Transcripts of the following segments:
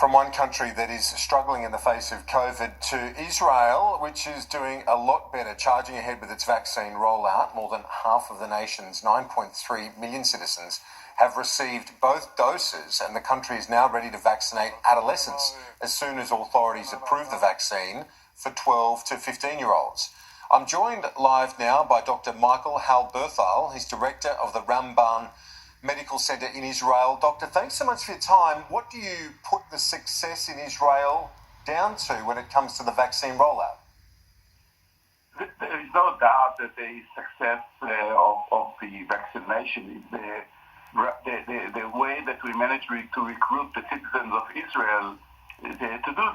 From one country that is struggling in the face of COVID to Israel, which is doing a lot better, charging ahead with its vaccine rollout. More than half of the nation's 9.3 million citizens have received both doses, and the country is now ready to vaccinate adolescents as soon as authorities approve the vaccine for 12 to 15-year-olds. I'm joined live now by Dr. Michael Halbertal. He's director of the Rambam Medical Center in Israel. Doctor, thanks so much for your time. What do you put the success in Israel down to when it comes to the vaccine rollout? There is no doubt that the success of the vaccination is the way that we managed to recruit the citizens of Israel to do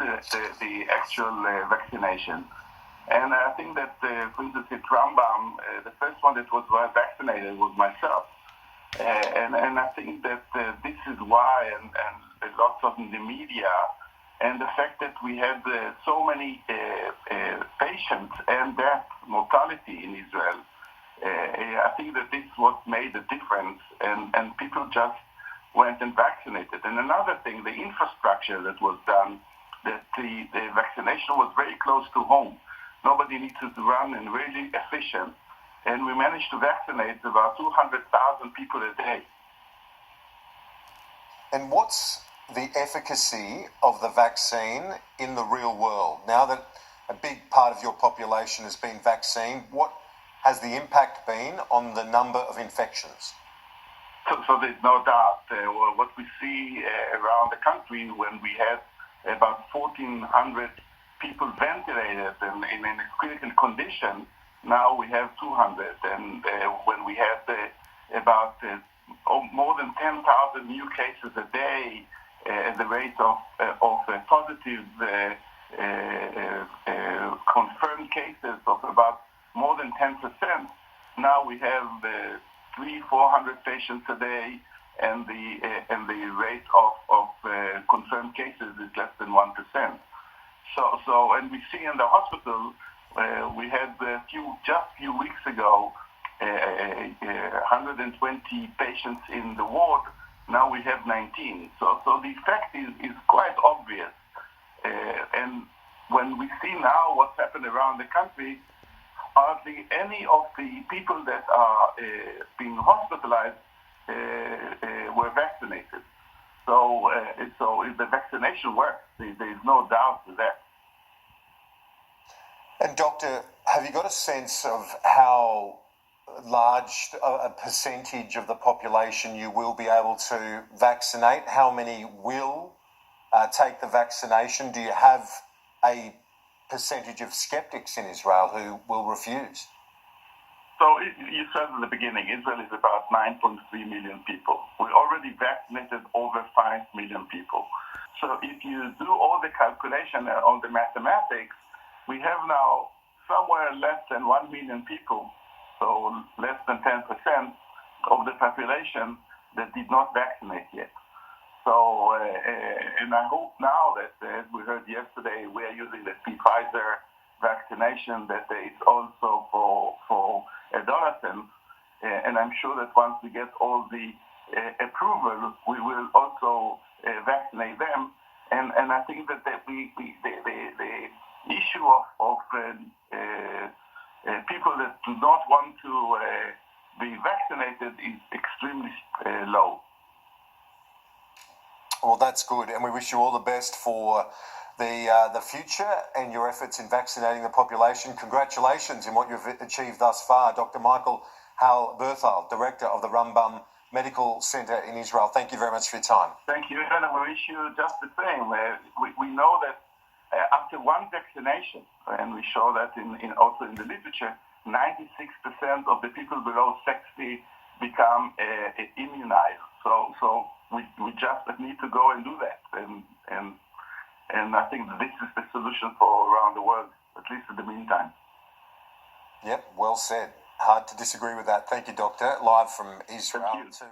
the actual vaccination. And I think that, for instance, at Rambam, the first one that was vaccinated was myself. And I think that this is why, and lots of in the media, and the fact that we had so many patients and death mortality in Israel, I think that this is what made the difference, and people just went and vaccinated. And another thing, the infrastructure that was done, that the vaccination was very close to home. Nobody needs to run and really efficient. And we managed to vaccinate about 200,000 people a day. And what's the efficacy of the vaccine in the real world? Now that a big part of your population has been vaccinated, what has the impact been on the number of infections? So there's no doubt. What we see around the country, when we had about 1,400 people ventilated and in a critical condition, now we have 200. And when we had about more than 10,000 new cases a day, the rate of positive confirmed cases of about more than 10%. Now we have 300-400 patients a day, and the rate of confirmed cases is less than 1%. So, and we see in the hospital, we had just a few weeks ago 120 patients in the ward. Now we have 19. So the effect is quite obvious. And when we see now what's happened around the country, hardly any of the people that are being hospitalized were vaccinated. So the vaccination works. There is no doubt to that. And doctor, have you got a sense of how large a percentage of the population you will be able to vaccinate? How many will take the vaccination? Do you have a percentage of skeptics in Israel who will refuse? So you said at the beginning, Israel is about 9.3 million people. We already vaccinated over 5 million people. So if you do all the calculation on the mathematics, we have now somewhere less than 1 million people, so less than 10% of the population that did not vaccinate yet. So, and I hope now that, as we heard yesterday, we are using the Pfizer vaccination, that it's also for adolescents, and I'm sure that once we get all the approval, we will also vaccinate them. And I think that the issue of people that do not want to be vaccinated is extremely low. Well, that's good, and we wish you all the best for the future and your efforts in vaccinating the population. Congratulations in what you've achieved thus far, Dr. Michael Halbertal, Director of the Rambam Medical Center in Israel. Thank you very much for your time. Thank you, and we wish you just the same. We know that after one vaccination, and we show that also in the literature, 96% of the people below 60 become immunized. So we just need to go and do that, and I think this is the solution for around the world, at least in the meantime. Yep, well said. Hard to disagree with that. Thank you, Doctor. Live from Israel. Thank you.